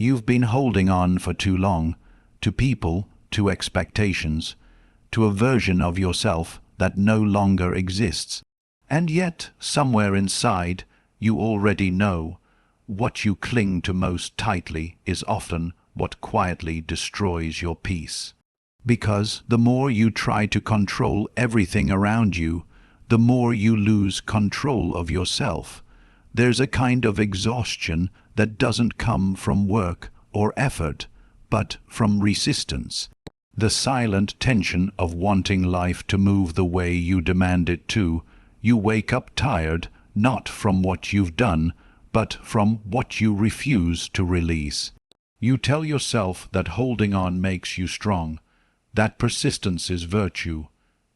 You've been holding on for too long, to people, to expectations, to a version of yourself that no longer exists. And yet, somewhere inside, you already know what you cling to most tightly is often what quietly destroys your peace. Because the more you try to control everything around you, the more you lose control of yourself. There's a kind of exhaustion that doesn't come from work or effort, but from resistance. The silent tension of wanting life to move the way you demand it to. You wake up tired, not from what you've done, but from what you refuse to release. You tell yourself that holding on makes you strong, that persistence is virtue,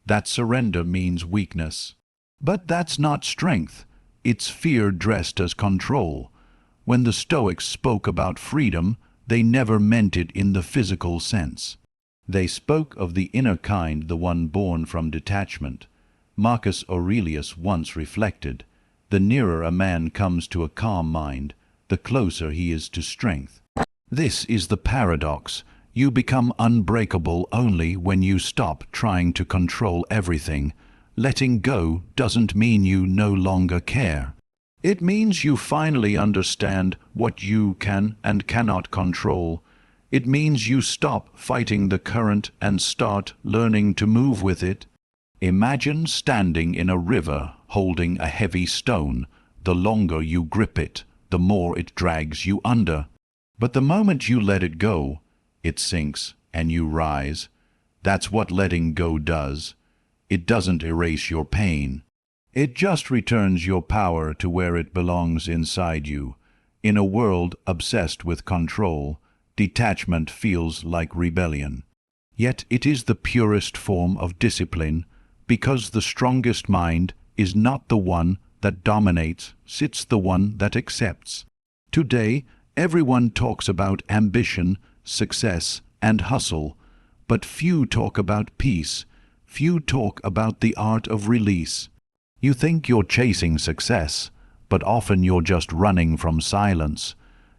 that surrender means weakness. But that's not strength, it's fear dressed as control. When the Stoics spoke about freedom, they never meant it in the physical sense. They spoke of the inner kind, the one born from detachment. Marcus Aurelius once reflected, "The nearer a man comes to a calm mind, the closer he is to strength." This is the paradox. You become unbreakable only when you stop trying to control everything. Letting go doesn't mean you no longer care. It means you finally understand what you can and cannot control. It means you stop fighting the current and start learning to move with it. Imagine standing in a river holding a heavy stone. The longer you grip it, the more it drags you under. But the moment you let it go, it sinks and you rise. That's what letting go does. It doesn't erase your pain. It just returns your power to where it belongs inside you. In a world obsessed with control, detachment feels like rebellion. Yet it is the purest form of discipline, because the strongest mind is not the one that dominates, it's the one that accepts. Today, everyone talks about ambition, success, and hustle, but few talk about peace. Few talk about the art of release. You think you're chasing success, but often you're just running from silence.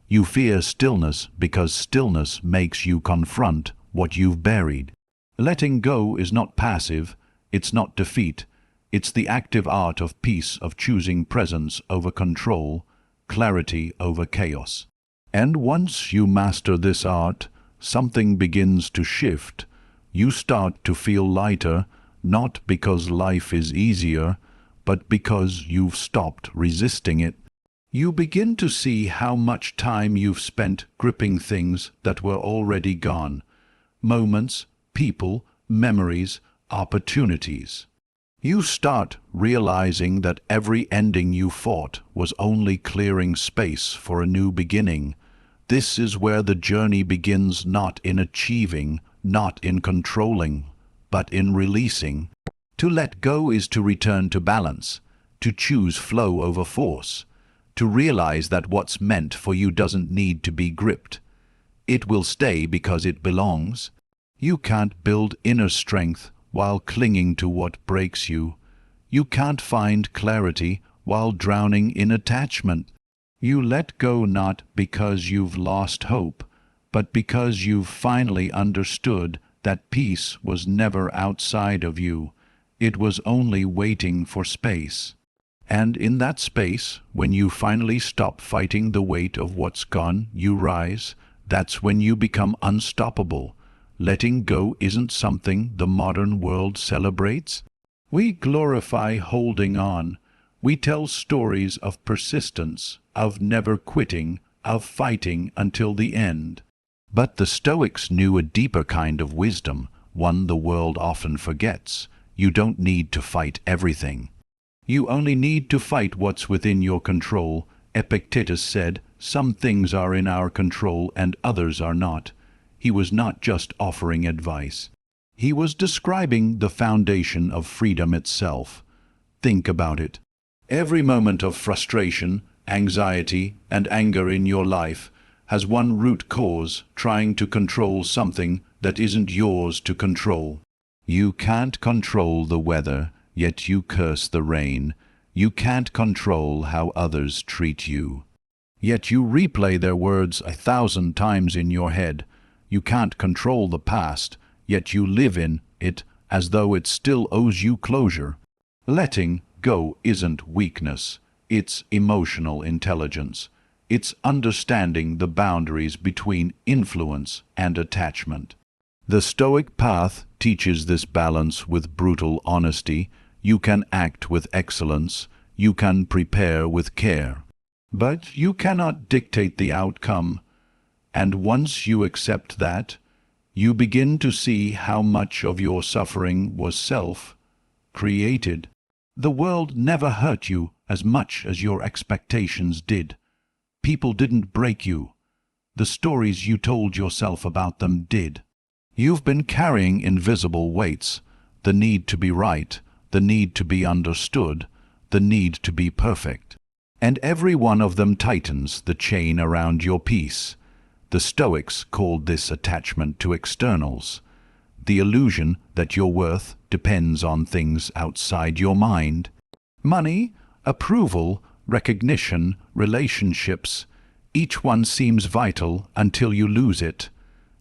You fear stillness because stillness makes you confront what you've buried. Letting go is not passive, it's not defeat. It's the active art of peace, of choosing presence over control, clarity over chaos. And once you master this art, something begins to shift. You start to feel lighter, not because life is easier, but because you've stopped resisting it. You begin to see how much time you've spent gripping things that were already gone. Moments, people, memories, opportunities. You start realizing that every ending you fought was only clearing space for a new beginning. This is where the journey begins, not in achieving, not in controlling, but in releasing. To let go is to return to balance, to choose flow over force, to realize that what's meant for you doesn't need to be gripped. It will stay because it belongs. You can't build inner strength while clinging to what breaks you. You can't find clarity while drowning in attachment. You let go not because you've lost hope, but because you've finally understood that peace was never outside of you. It was only waiting for space. And in that space, when you finally stop fighting the weight of what's gone, you rise. That's when you become unstoppable. Letting go isn't something the modern world celebrates. We glorify holding on. We tell stories of persistence, of never quitting, of fighting until the end. But the Stoics knew a deeper kind of wisdom, one the world often forgets. You don't need to fight everything. You only need to fight what's within your control. Epictetus said, "Some things are in our control and others are not." He was not just offering advice. He was describing the foundation of freedom itself. Think about it. Every moment of frustration, anxiety, and anger in your life has one root cause: trying to control something that isn't yours to control. You can't control the weather, yet you curse the rain. You can't control how others treat you. Yet you replay their words 1,000 times in your head. You can't control the past, yet you live in it as though it still owes you closure. Letting go isn't weakness, it's emotional intelligence. It's understanding the boundaries between influence and attachment. The Stoic path teaches this balance with brutal honesty. You can act with excellence, you can prepare with care. But you cannot dictate the outcome, and once you accept that, you begin to see how much of your suffering was self-created. The world never hurt you as much as your expectations did. People didn't break you. The stories you told yourself about them did. You've been carrying invisible weights, the need to be right, the need to be understood, the need to be perfect. And every one of them tightens the chain around your peace. The Stoics called this attachment to externals, the illusion that your worth depends on things outside your mind. Money, approval, recognition, relationships, each one seems vital until you lose it,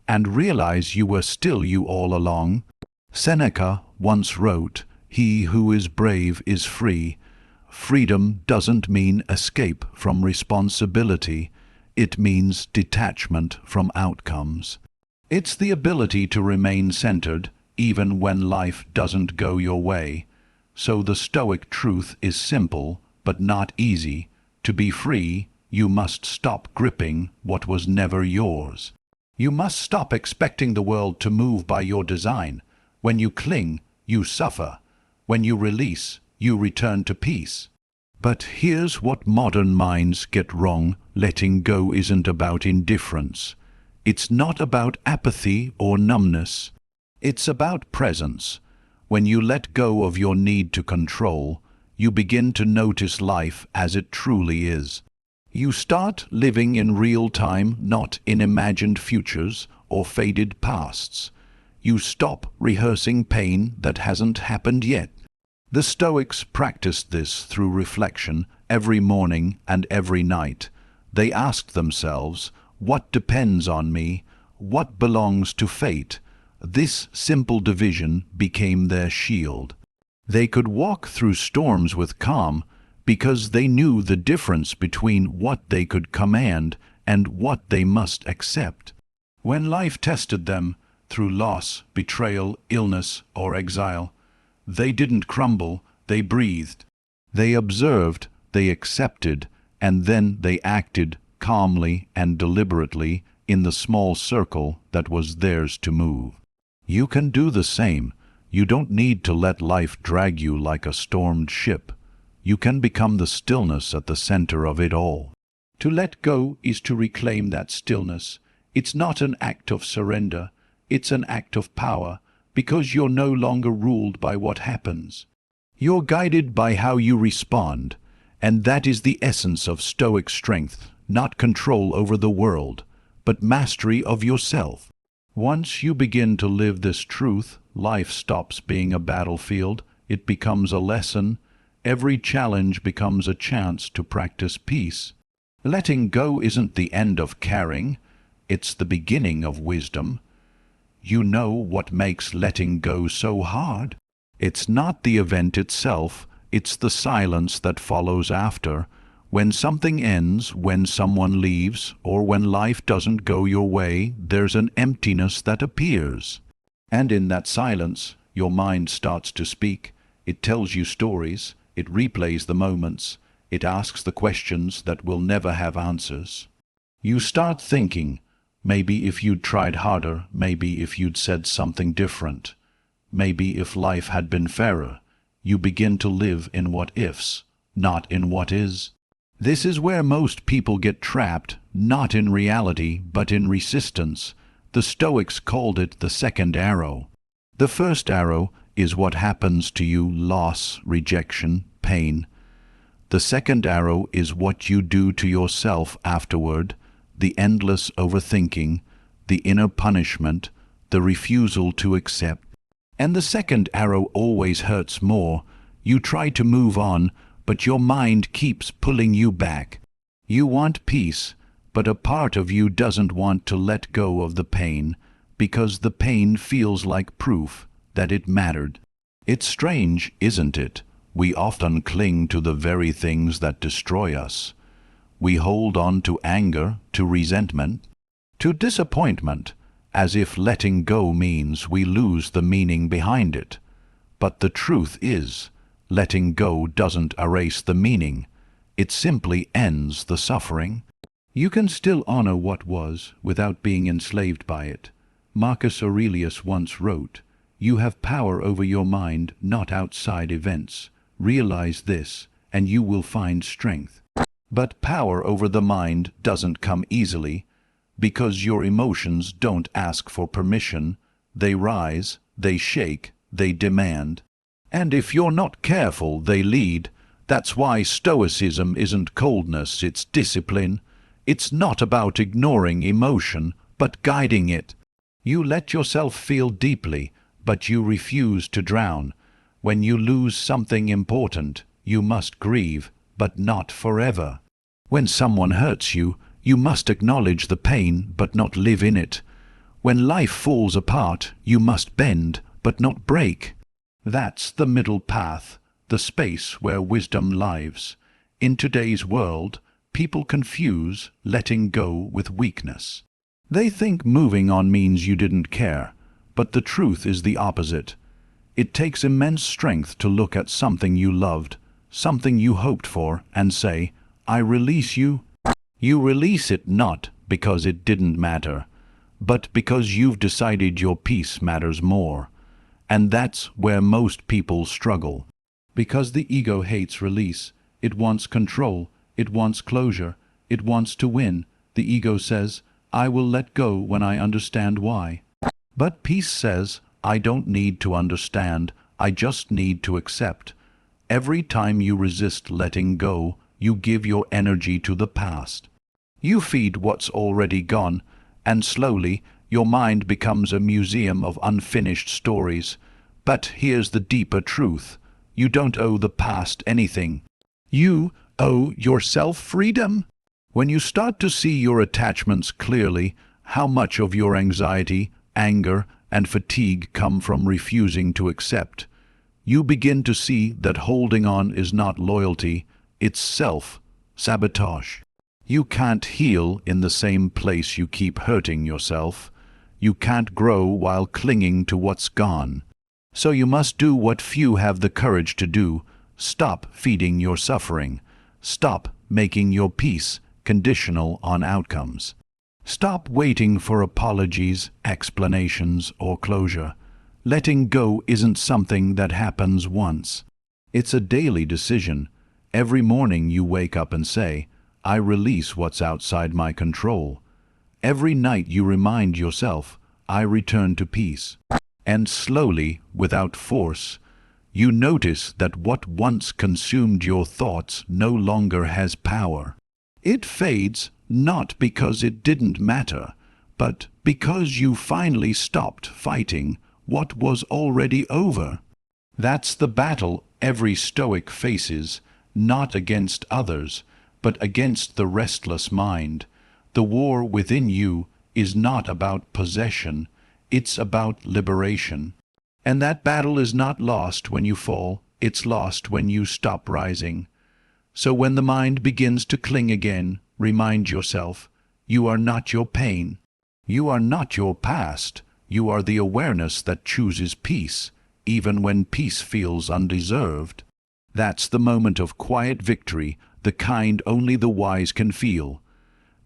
and realize you were still you all along. Seneca once wrote, "He who is brave is free." Freedom doesn't mean escape from responsibility. It means detachment from outcomes. It's the ability to remain centered even when life doesn't go your way. So the Stoic truth is simple, but not easy. To be free, you must stop gripping what was never yours. You must stop expecting the world to move by your design. When you cling, you suffer. When you release, you return to peace. But here's what modern minds get wrong. Letting go isn't about indifference. It's not about apathy or numbness. It's about presence. When you let go of your need to control, you begin to notice life as it truly is. You start living in real time, not in imagined futures or faded pasts. You stop rehearsing pain that hasn't happened yet. The Stoics practiced this through reflection every morning and every night. They asked themselves, what depends on me? What belongs to fate? This simple division became their shield. They could walk through storms with calm because they knew the difference between what they could command and what they must accept. When life tested them through loss, betrayal, illness, or exile, they didn't crumble, they breathed. They observed, they accepted, and then they acted calmly and deliberately in the small circle that was theirs to move. You can do the same. You don't need to let life drag you like a stormed ship. You can become the stillness at the center of it all. To let go is to reclaim that stillness. It's not an act of surrender. It's an act of power, because you're no longer ruled by what happens. You're guided by how you respond, and that is the essence of Stoic strength, not control over the world, but mastery of yourself. Once you begin to live this truth, life stops being a battlefield. It becomes a lesson. Every challenge becomes a chance to practice peace. Letting go isn't the end of caring. It's the beginning of wisdom. You know what makes letting go so hard? It's not the event itself, it's the silence that follows after. When something ends, when someone leaves, or when life doesn't go your way, there's an emptiness that appears. And in that silence, your mind starts to speak. It tells you stories, it replays the moments, it asks the questions that will never have answers. You start thinking, maybe if you'd tried harder, maybe if you'd said something different, maybe if life had been fairer. You begin to live in what-ifs, not in what is. This is where most people get trapped, not in reality, but in resistance. The Stoics called it the second arrow. The first arrow is what happens to you: loss, rejection, pain. The second arrow is what you do to yourself afterward, the endless overthinking, the inner punishment, the refusal to accept. And the second arrow always hurts more. You try to move on, but your mind keeps pulling you back. You want peace, but a part of you doesn't want to let go of the pain because the pain feels like proof that it mattered. It's strange, isn't it? We often cling to the very things that destroy us. We hold on to anger, to resentment, to disappointment, as if letting go means we lose the meaning behind it. But the truth is, letting go doesn't erase the meaning. It simply ends the suffering. You can still honor what was without being enslaved by it. Marcus Aurelius once wrote, "You have power over your mind, not outside events. Realize this, and you will find strength." But power over the mind doesn't come easily, because your emotions don't ask for permission. They rise, they shake, they demand. And if you're not careful, they lead. That's why Stoicism isn't coldness, it's discipline. It's not about ignoring emotion, but guiding it. You let yourself feel deeply, but you refuse to drown. When you lose something important, you must grieve, but not forever. When someone hurts you, you must acknowledge the pain, but not live in it. When life falls apart, you must bend, but not break. That's the middle path, the space where wisdom lives. In today's world, people confuse letting go with weakness. They think moving on means you didn't care, but the truth is the opposite. It takes immense strength to look at something you loved, something you hoped for, and say, "I release you." You release it not because it didn't matter, but because you've decided your peace matters more. And that's where most people struggle. Because the ego hates release. It wants control. It wants closure. It wants to win. The ego says, "I will let go when I understand why." But peace says, "I don't need to understand. I just need to accept." Every time you resist letting go, you give your energy to the past. You feed what's already gone, and slowly your mind becomes a museum of unfinished stories. But here's the deeper truth. You don't owe the past anything. You owe yourself freedom. When you start to see your attachments clearly, how much of your anxiety, anger, and fatigue come from refusing to accept, you begin to see that holding on is not loyalty, it's self-sabotage. You can't heal in the same place you keep hurting yourself. You can't grow while clinging to what's gone. So you must do what few have the courage to do. Stop feeding your suffering. Stop making your peace conditional on outcomes. Stop waiting for apologies, explanations, or closure. Letting go isn't something that happens once. It's a daily decision. Every morning you wake up and say, "I release what's outside my control." Every night you remind yourself, "I return to peace." And slowly, without force, you notice that what once consumed your thoughts no longer has power. It fades not because it didn't matter, but because you finally stopped fighting what was already over. That's the battle every Stoic faces, not against others, but against the restless mind. The war within you is not about possession, it's about liberation. And that battle is not lost when you fall, it's lost when you stop rising. So when the mind begins to cling again, remind yourself, you are not your pain. You are not your past. You are the awareness that chooses peace, even when peace feels undeserved. That's the moment of quiet victory, the kind only the wise can feel.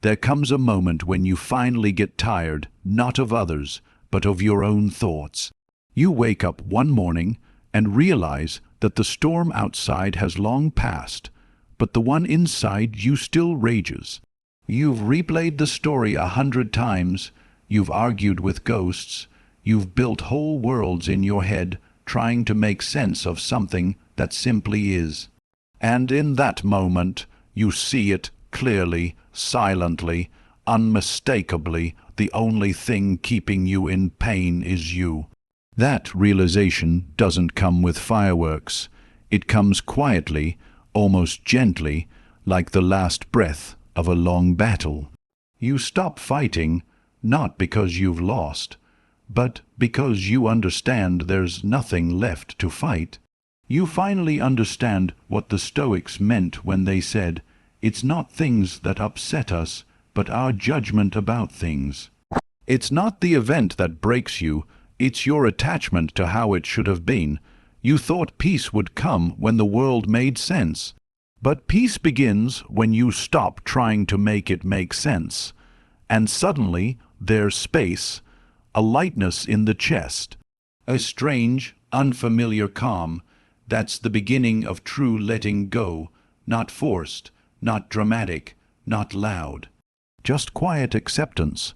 There comes a moment when you finally get tired, not of others, but of your own thoughts. You wake up one morning and realize that the storm outside has long passed, but the one inside you still rages. You've replayed the story 100 times, you've argued with ghosts, you've built whole worlds in your head trying to make sense of something that simply is. And in that moment, you see it clearly, silently, unmistakably. The only thing keeping you in pain is you. That realization doesn't come with fireworks. It comes quietly, almost gently, like the last breath of a long battle. You stop fighting, not because you've lost, but because you understand there's nothing left to fight. You finally understand what the Stoics meant when they said, "It's not things that upset us, but our judgment about things." It's not the event that breaks you, it's your attachment to how it should have been. You thought peace would come when the world made sense. But peace begins when you stop trying to make it make sense. And suddenly there's space, a lightness in the chest, a strange, unfamiliar calm. That's the beginning of true letting go, not forced, not dramatic, not loud. Just quiet acceptance,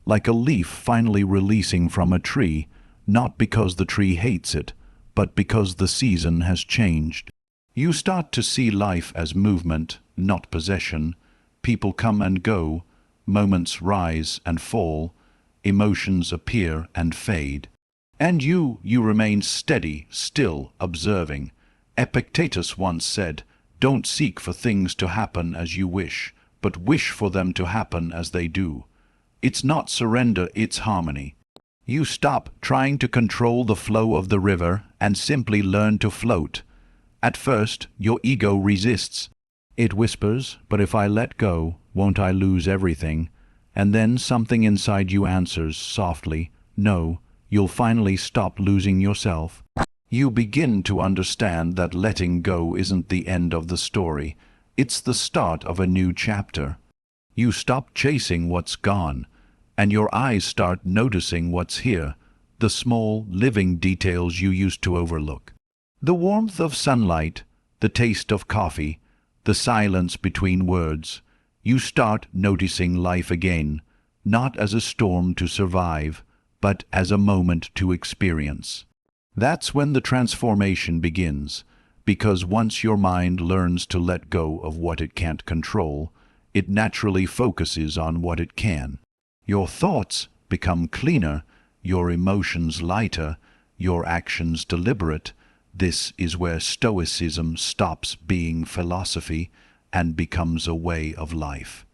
like a leaf finally releasing from a tree, not because the tree hates it, but because the season has changed. You start to see life as movement, not possession. People come and go, moments rise and fall, emotions appear and fade. And you remain steady, still, observing. Epictetus once said, "Don't seek for things to happen as you wish, but wish for them to happen as they do." It's not surrender, it's harmony. You stop trying to control the flow of the river and simply learn to float. At first, your ego resists. It whispers, "But if I let go, won't I lose everything?" And then something inside you answers softly, "No, you'll finally stop losing yourself." You begin to understand that letting go isn't the end of the story. It's the start of a new chapter. You stop chasing what's gone, and your eyes start noticing what's here, the small, living details you used to overlook. The warmth of sunlight, the taste of coffee, the silence between words. You start noticing life again, not as a storm to survive, but as a moment to experience. That's when the transformation begins, because once your mind learns to let go of what it can't control, it naturally focuses on what it can. Your thoughts become cleaner, your emotions lighter, your actions deliberate. This is where Stoicism stops being philosophy and becomes a way of life.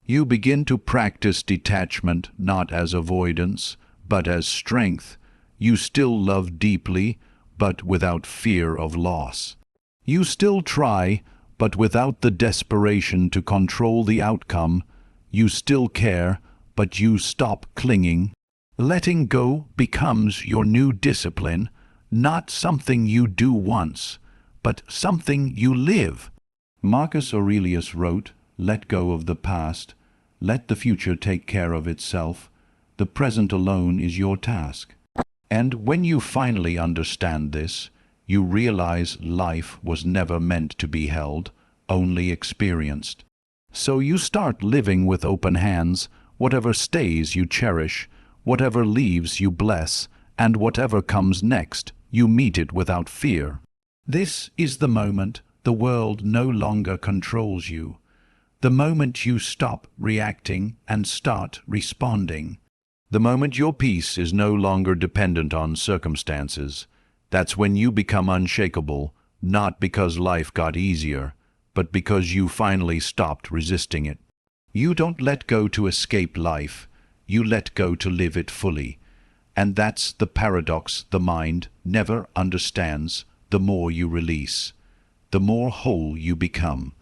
You begin to practice detachment not as avoidance, but as strength. You still love deeply, but without fear of loss. You still try, but without the desperation to control the outcome. You still care, but you stop clinging. Letting go becomes your new discipline, not something you do once, but something you live. Marcus Aurelius wrote, "Let go of the past, let the future take care of itself. The present alone is your task." And when you finally understand this, you realize life was never meant to be held, only experienced. So you start living with open hands. Whatever stays you cherish, whatever leaves you bless, and whatever comes next, you meet it without fear. This is the moment the world no longer controls you. The moment you stop reacting and start responding. The moment your peace is no longer dependent on circumstances. That's when you become unshakable, not because life got easier, but because you finally stopped resisting it. You don't let go to escape life, you let go to live it fully. And that's the paradox the mind never understands. The more you release, the more whole you become.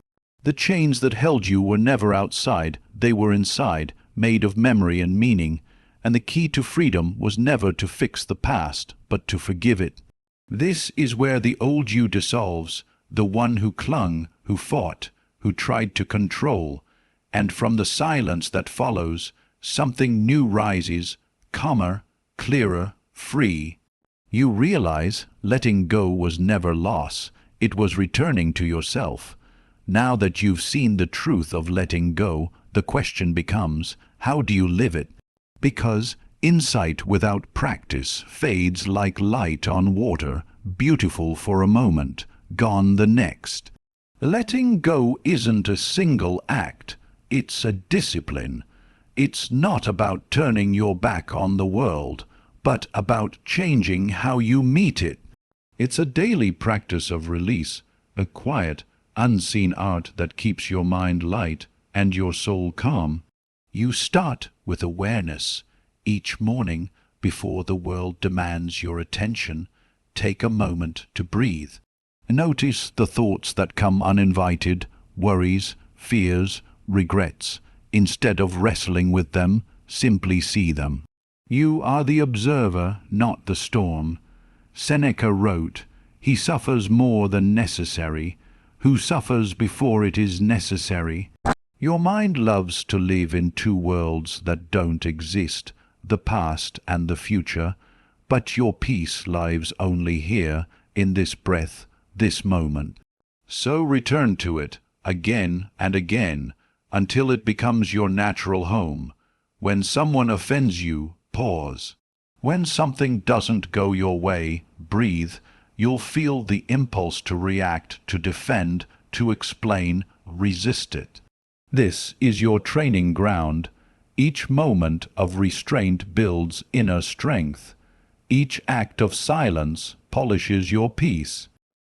The chains that held you were never outside, they were inside, made of memory and meaning, and the key to freedom was never to fix the past, but to forgive it. This is where the old you dissolves, the one who clung, who fought, who tried to control, and from the silence that follows, something new rises, calmer, clearer, free. You realize letting go was never loss, it was returning to yourself. Now that you've seen the truth of letting go, the question becomes, how do you live it? Because insight without practice fades like light on water, beautiful for a moment, gone the next. Letting go isn't a single act, it's a discipline. It's not about turning your back on the world, but about changing how you meet it. It's a daily practice of release, a quiet, unseen art that keeps your mind light and your soul calm. You start with awareness. Each morning, before the world demands your attention, take a moment to breathe. Notice the thoughts that come uninvited, worries, fears, regrets. Instead of wrestling with them, simply see them. You are the observer, not the storm. Seneca wrote, "He suffers more than necessary, who suffers before it is necessary." Your mind loves to live in two worlds that don't exist, the past and the future, but your peace lives only here, in this breath, this moment. So return to it, again and again, until it becomes your natural home. When someone offends you, pause. When something doesn't go your way, breathe. You'll feel the impulse to react, to defend, to explain, resist it. This is your training ground. Each moment of restraint builds inner strength. Each act of silence polishes your peace.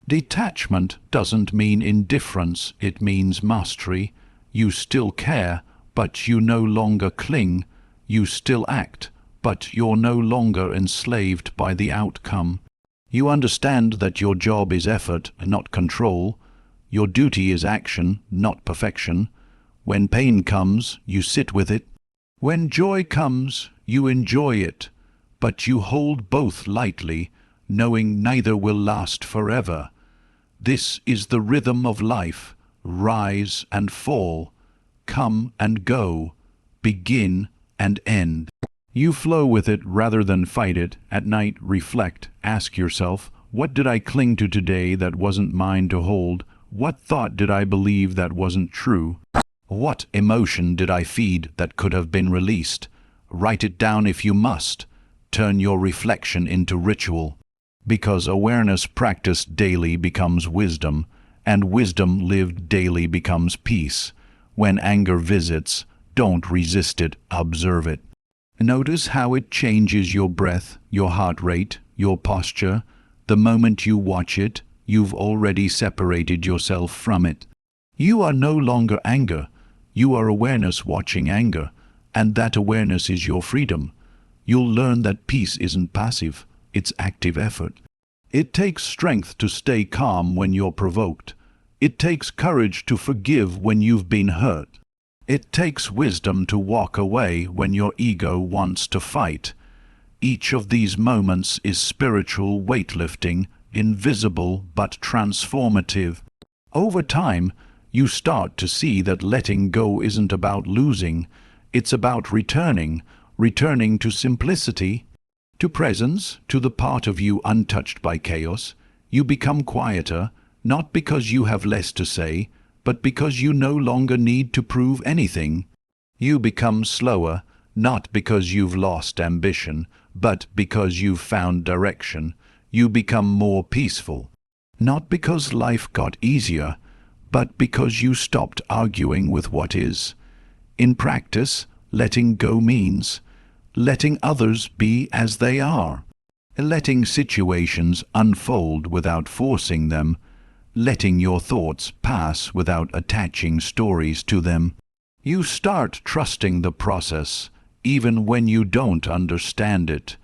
Detachment doesn't mean indifference, it means mastery. You still care, but you no longer cling. You still act, but you're no longer enslaved by the outcome. You understand that your job is effort, not control. Your duty is action, not perfection. When pain comes, you sit with it. When joy comes, you enjoy it. But you hold both lightly, knowing neither will last forever. This is the rhythm of life. Rise and fall. Come and go. Begin and end. You flow with it rather than fight it. At night, reflect. Ask yourself, what did I cling to today that wasn't mine to hold? What thought did I believe that wasn't true? What emotion did I feed that could have been released? Write it down if you must. Turn your reflection into ritual. Because awareness practiced daily becomes wisdom, and wisdom lived daily becomes peace. When anger visits, don't resist it, observe it. Notice how it changes your breath, your heart rate, your posture. The moment you watch it, you've already separated yourself from it. You are no longer anger. You are awareness watching anger, and that awareness is your freedom. You'll learn that peace isn't passive, it's active effort. It takes strength to stay calm when you're provoked. It takes courage to forgive when you've been hurt. It takes wisdom to walk away when your ego wants to fight. Each of these moments is spiritual weightlifting, invisible but transformative. Over time, you start to see that letting go isn't about losing, it's about returning to simplicity, to presence, to the part of you untouched by chaos. You become quieter, not because you have less to say, but because you no longer need to prove anything. You become slower, not because you've lost ambition, but because you've found direction. You become more peaceful, not because life got easier, but because you stopped arguing with what is. In practice, letting go means letting others be as they are, letting situations unfold without forcing them, letting your thoughts pass without attaching stories to them. You start trusting the process, even when you don't understand it.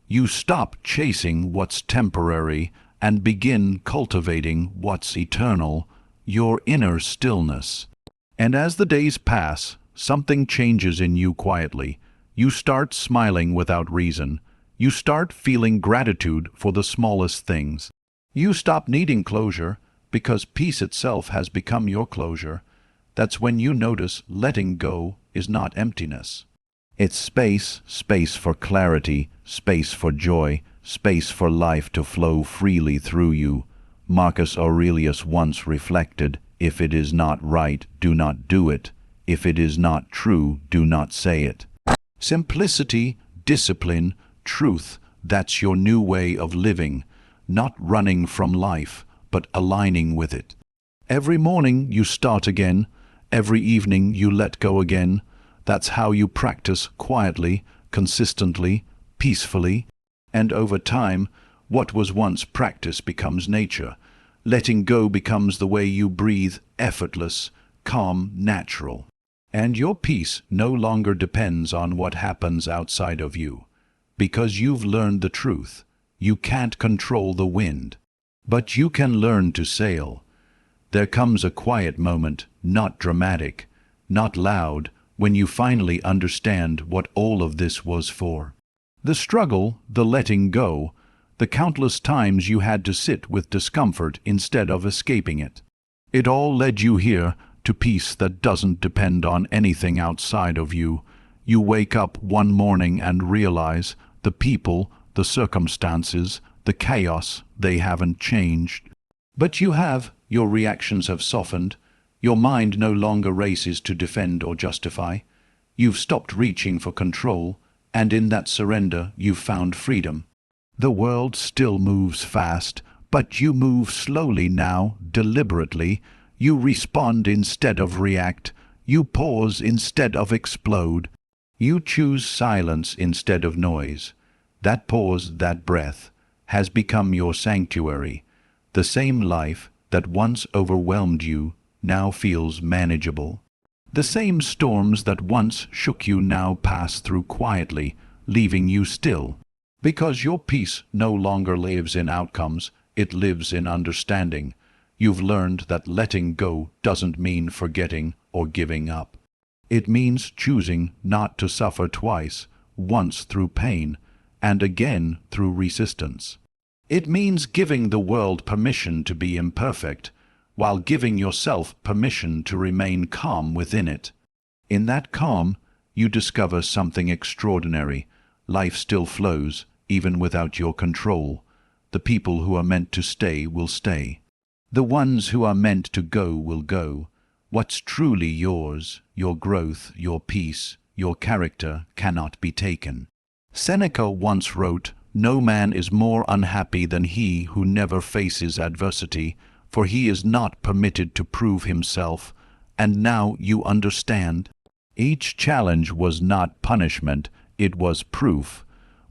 You stop chasing what's temporary and begin cultivating what's eternal, your inner stillness. And as the days pass, something changes in you quietly. You start smiling without reason. You start feeling gratitude for the smallest things. You stop needing closure because peace itself has become your closure. That's when you notice letting go is not emptiness. It's space, space for clarity, space for joy, space for life to flow freely through you. Marcus Aurelius once reflected, "If it is not right, do not do it. If it is not true, do not say it." Simplicity, discipline, truth, that's your new way of living, not running from life, but aligning with it. Every morning you start again, every evening you let go again. That's how you practice quietly, consistently, peacefully, and over time, what was once practice becomes nature. Letting go becomes the way you breathe, effortless, calm, natural. And your peace no longer depends on what happens outside of you. Because you've learned the truth. You can't control the wind, but you can learn to sail. There comes a quiet moment, not dramatic, not loud, when you finally understand what all of this was for. The struggle, the letting go, the countless times you had to sit with discomfort instead of escaping it. It all led you here to peace that doesn't depend on anything outside of you. You wake up one morning and realize the people, the circumstances, the chaos, they haven't changed. But you have. Your reactions have softened. Your mind no longer races to defend or justify. You've stopped reaching for control, and in that surrender you've found freedom. The world still moves fast, but you move slowly now, deliberately. You respond instead of react. You pause instead of explode. You choose silence instead of noise. That pause, that breath, has become your sanctuary. The same life that once overwhelmed you now feels manageable. The same storms that once shook you now pass through quietly, leaving you still. Because your peace no longer lives in outcomes, it lives in understanding. You've learned that letting go doesn't mean forgetting or giving up. It means choosing not to suffer twice, once through pain, and again through resistance. It means giving the world permission to be imperfect, while giving yourself permission to remain calm within it. In that calm, you discover something extraordinary. Life still flows, even without your control. The people who are meant to stay will stay. The ones who are meant to go will go. What's truly yours, your growth, your peace, your character, cannot be taken. Seneca once wrote, "No man is more unhappy than he who never faces adversity, for he is not permitted to prove himself." And now you understand. Each challenge was not punishment, it was proof.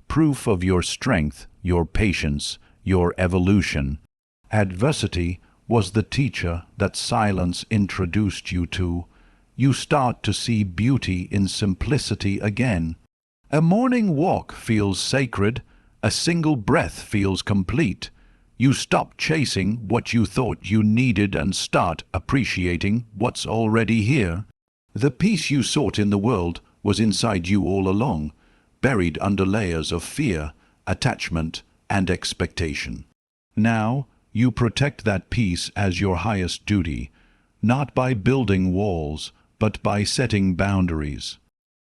Proof of your strength, your patience, your evolution. Adversity was the teacher that silence introduced you to. You start to see beauty in simplicity again. A morning walk feels sacred. A single breath feels complete. You stop chasing what you thought you needed and start appreciating what's already here. The peace you sought in the world was inside you all along, buried under layers of fear, attachment, and expectation. Now, you protect that peace as your highest duty, not by building walls, but by setting boundaries.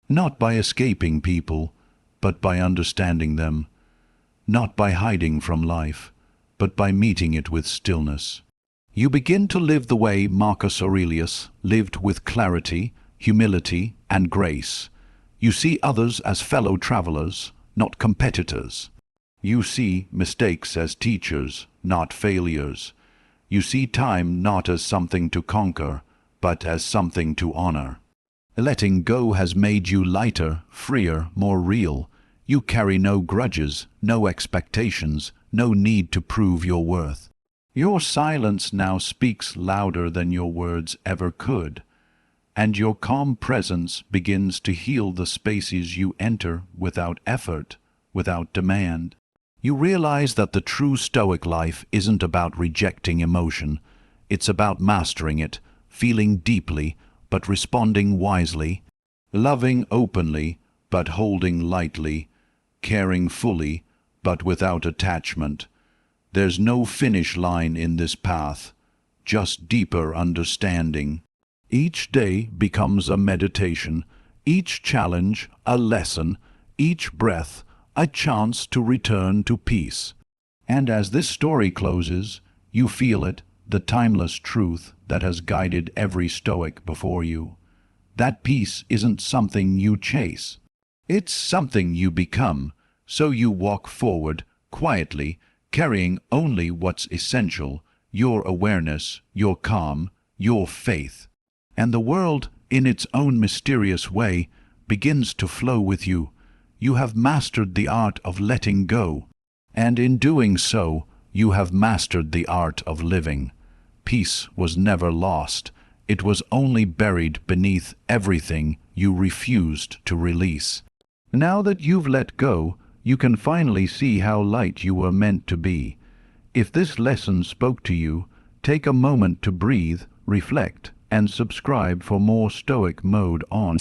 Not by escaping people, but by understanding them. Not by hiding from life, but by meeting it with stillness. You begin to live the way Marcus Aurelius lived, with clarity, humility, and grace. You see others as fellow travelers, not competitors. You see mistakes as teachers, not failures. You see time not as something to conquer, but as something to honor. Letting go has made you lighter, freer, more real. You carry no grudges, no expectations, no need to prove your worth. Your silence now speaks louder than your words ever could, and your calm presence begins to heal the spaces you enter without effort, without demand. You realize that the true Stoic life isn't about rejecting emotion. It's about mastering it, feeling deeply, but responding wisely, loving openly, but holding lightly, caring fully, but without attachment. There's no finish line in this path, just deeper understanding. Each day becomes a meditation, each challenge a lesson, each breath a chance to return to peace. And as this story closes, you feel it, the timeless truth that has guided every Stoic before you. That peace isn't something you chase. It's something you become, so you walk forward, quietly, carrying only what's essential, your awareness, your calm, your faith. And the world, in its own mysterious way, begins to flow with you. You have mastered the art of letting go, and in doing so, you have mastered the art of living. Peace was never lost. It was only buried beneath everything you refused to release. Now that you've let go, you can finally see how light you were meant to be. If this lesson spoke to you, take a moment to breathe, reflect, and subscribe for more Stoic Mode on.